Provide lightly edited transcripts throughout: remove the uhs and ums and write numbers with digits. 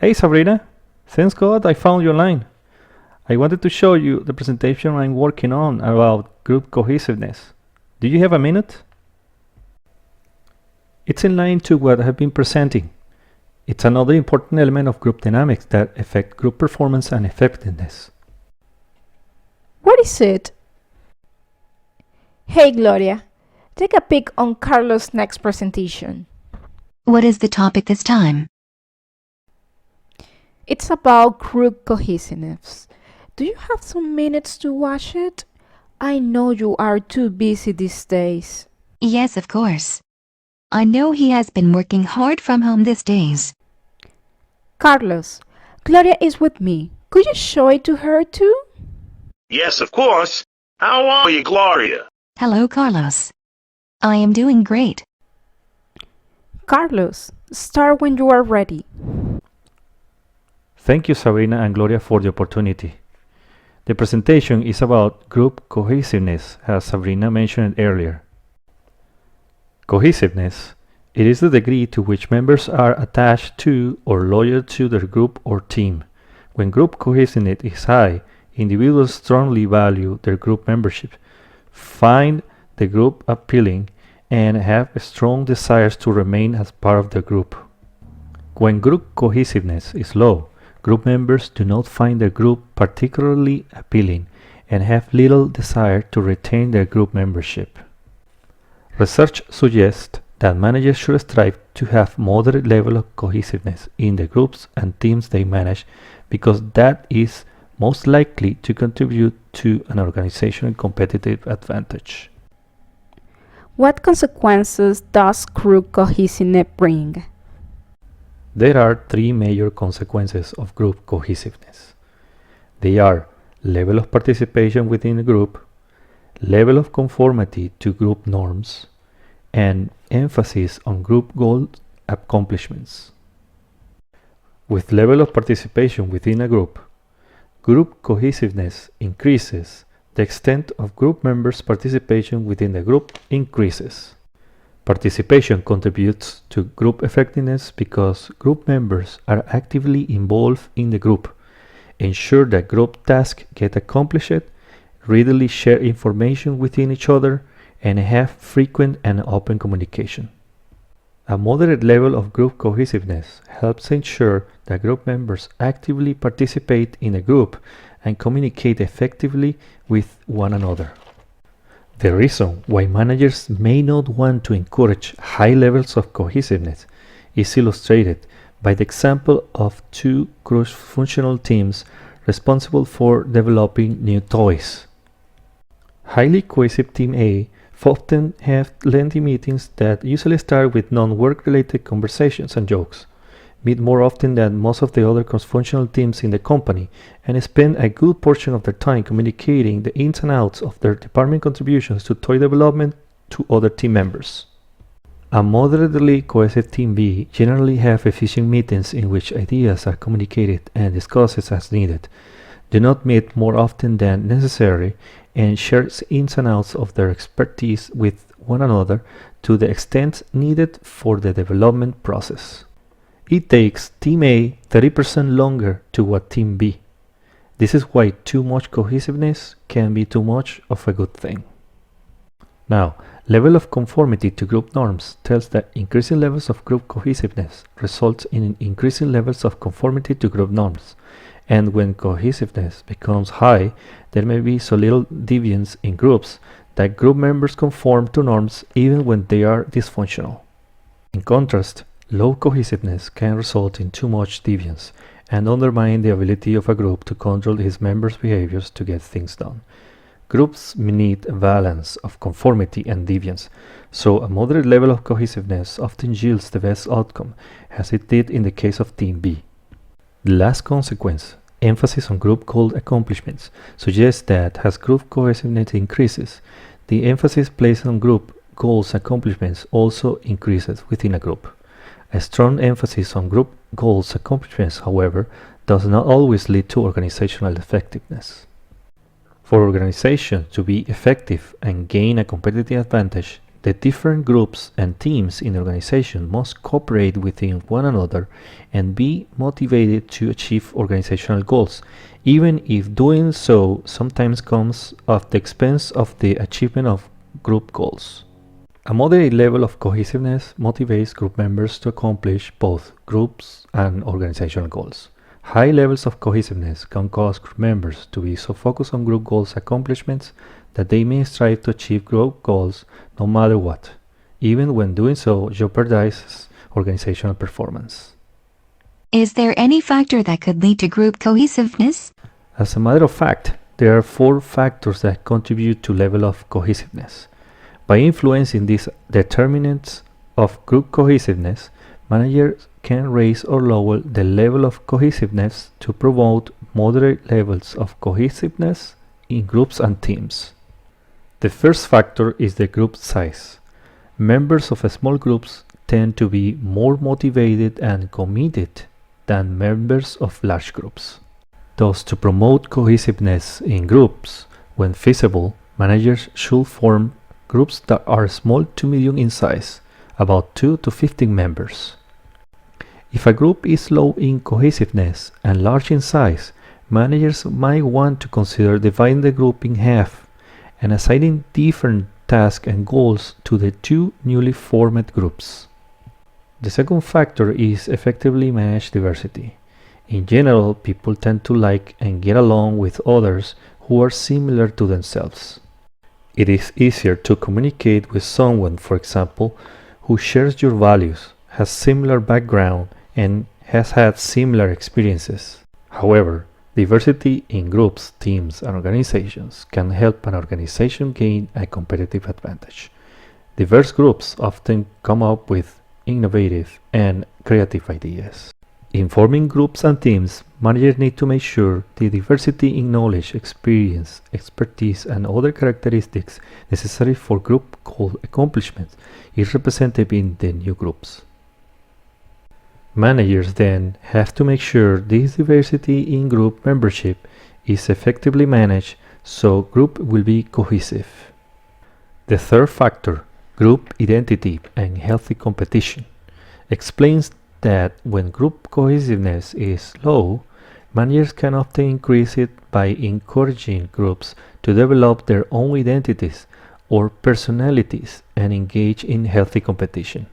Hey Sabrina, thanks God I found you online. I wanted to show you the presentation I'm working on about group cohesiveness. Do you have a minute? It's in line to what I've been presenting. It's another important element of group dynamics that affect group performance and effectiveness. What is it? Hey Gloria, take a peek on Carlos' next presentation. What is the topic this time? It's about group cohesiveness. Do you have some minutes to watch it? I know you are too busy these days. Yes, of course. I know he has been working hard from home these days. Carlos, Gloria is with me. Could you show it to her too? Yes, of course. How are you, Gloria? Hello, Carlos. I am doing great. Carlos, start when you are ready. Thank you Sabrina and Gloria for the opportunity. The presentation is about group cohesiveness, as Sabrina mentioned earlier. Cohesiveness, it is the degree to which members are attached to or loyal to their group or team. When group cohesiveness is high, individuals strongly value their group membership, find the group appealing, and have strong desires to remain as part of the group. When group cohesiveness is low, group members do not find their group particularly appealing and have little desire to retain their group membership. Research suggests that managers should strive to have moderate level of cohesiveness in the groups and teams they manage because that is most likely to contribute to an organizational competitive advantage. What consequences does group cohesiveness bring? There are three major consequences of group cohesiveness. They are level of participation within the group, level of conformity to group norms, and emphasis on group goal accomplishments. With level of participation within a group, group cohesiveness increases, the extent of group members' participation within the group increases. Participation contributes to group effectiveness because group members are actively involved in the group, ensure that group tasks get accomplished, readily share information within each other, and have frequent and open communication. A moderate level of group cohesiveness helps ensure that group members actively participate in a group and communicate effectively with one another. The reason why managers may not want to encourage high levels of cohesiveness is illustrated by the example of two cross-functional teams responsible for developing new toys. Highly cohesive Team A often have lengthy meetings that usually start with non-work related conversations and jokes, meet more often than most of the other cross-functional teams in the company, and spend a good portion of their time communicating the ins and outs of their department contributions to toy development to other team members. A moderately cohesive Team B generally have efficient meetings in which ideas are communicated and discussed as needed, do not meet more often than necessary, and share ins and outs of their expertise with one another to the extent needed for the development process. It takes Team A 30% longer to what Team B. This is why too much cohesiveness can be too much of a good thing. Now, level of conformity to group norms tells that increasing levels of group cohesiveness results in increasing levels of conformity to group norms. And when cohesiveness becomes high, there may be so little deviance in groups that group members conform to norms even when they are dysfunctional. In contrast, low cohesiveness can result in too much deviance and undermine the ability of a group to control its members' behaviors to get things done. Groups need a balance of conformity and deviance, so a moderate level of cohesiveness often yields the best outcome, as it did in the case of Team B. The last consequence, emphasis on group goal accomplishments, suggests that as group cohesiveness increases, the emphasis placed on group goals accomplishments also increases within a group. A strong emphasis on group goals accomplishments, however, does not always lead to organizational effectiveness. For organizations to be effective and gain a competitive advantage, The different groups and teams in the organization must cooperate within one another and be motivated to achieve organizational goals, even if doing so sometimes comes at the expense of the achievement of group goals. A moderate level of cohesiveness motivates group members to accomplish both groups and organizational goals. High levels of cohesiveness can cause group members to be so focused on group goals accomplishments that they may strive to achieve group goals no matter what, even when doing so jeopardizes organizational performance. Is there any factor that could lead to group cohesiveness? As a matter of fact, there are 4 factors that contribute to level of cohesiveness. By influencing these determinants of group cohesiveness, managers can raise or lower the level of cohesiveness to promote moderate levels of cohesiveness in groups and teams. The first factor is the group size. Members of small groups tend to be more motivated and committed than members of large groups. Thus, to promote cohesiveness in groups, when feasible, managers should form groups that are small to medium in size, about 2 to 15 members. If a group is low in cohesiveness and large in size, managers might want to consider dividing the group in half and assigning different tasks and goals to the 2 newly formed groups. The second factor is effectively managed diversity. In general, people tend to like and get along with others who are similar to themselves. It is easier to communicate with someone, for example, who shares your values, has similar background, and has had similar experiences. However, diversity in groups, teams, and organizations can help an organization gain a competitive advantage. Diverse groups often come up with innovative and creative ideas. In forming groups and teams, managers need to make sure the diversity in knowledge, experience, expertise, and other characteristics necessary for group goal accomplishment is represented in the new groups. Managers then have to make sure this diversity in group membership is effectively managed so group will be cohesive. The third factor, group identity and healthy competition, explains that when group cohesiveness is low, managers can often increase it by encouraging groups to develop their own identities or personalities and engage in healthy competition.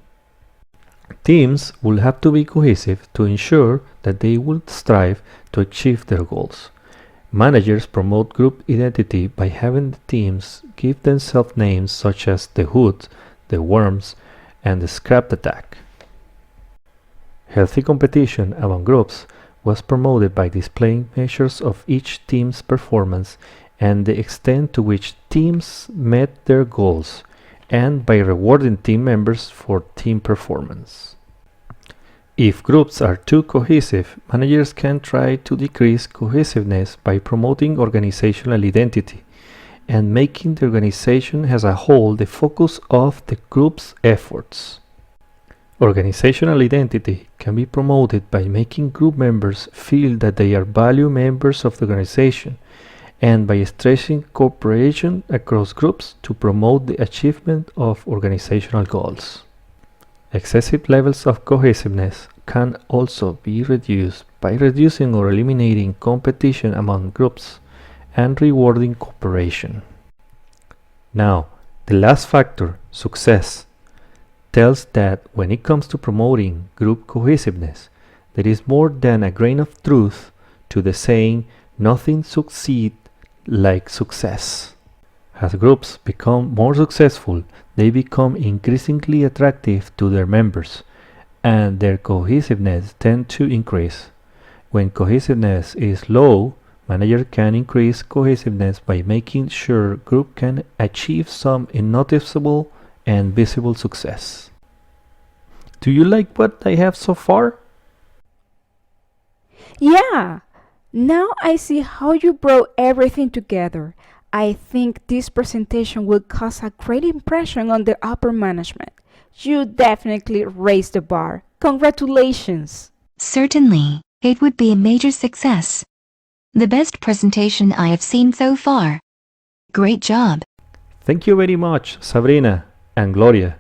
Teams will have to be cohesive to ensure that they will strive to achieve their goals. Managers promote group identity by having the teams give themselves names such as the Hoods, the Worms, and the Scrap Attack. Healthy competition among groups was promoted by displaying measures of each team's performance and the extent to which teams met their goals, and by rewarding team members for team performance. If groups are too cohesive, managers can try to decrease cohesiveness by promoting organizational identity and making the organization as a whole the focus of the group's efforts. Organizational identity can be promoted by making group members feel that they are valued members of the organization and by stressing cooperation across groups to promote the achievement of organizational goals. Excessive levels of cohesiveness can also be reduced by reducing or eliminating competition among groups and rewarding cooperation. Now, the last factor, success, tells that when it comes to promoting group cohesiveness, there is more than a grain of truth to the saying, nothing succeeds like success. As groups become more successful, they become increasingly attractive to their members, and their cohesiveness tends to increase. When cohesiveness is low, managers can increase cohesiveness by making sure group can achieve some noticeable and visible success. Do you like what I have so far? Yeah! Now I see how you brought everything together. I think this presentation will cause a great impression on the upper management. You definitely raised the bar. Congratulations! Certainly, it would be a major success. The best presentation I have seen so far. Great job. Thank you very much, Sabrina. And Gloria,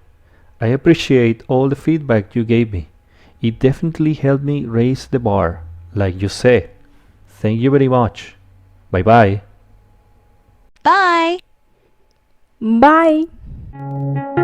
I appreciate all the feedback you gave me. It definitely helped me raise the bar, like you said. Thank you very much. Bye bye. Bye! Bye.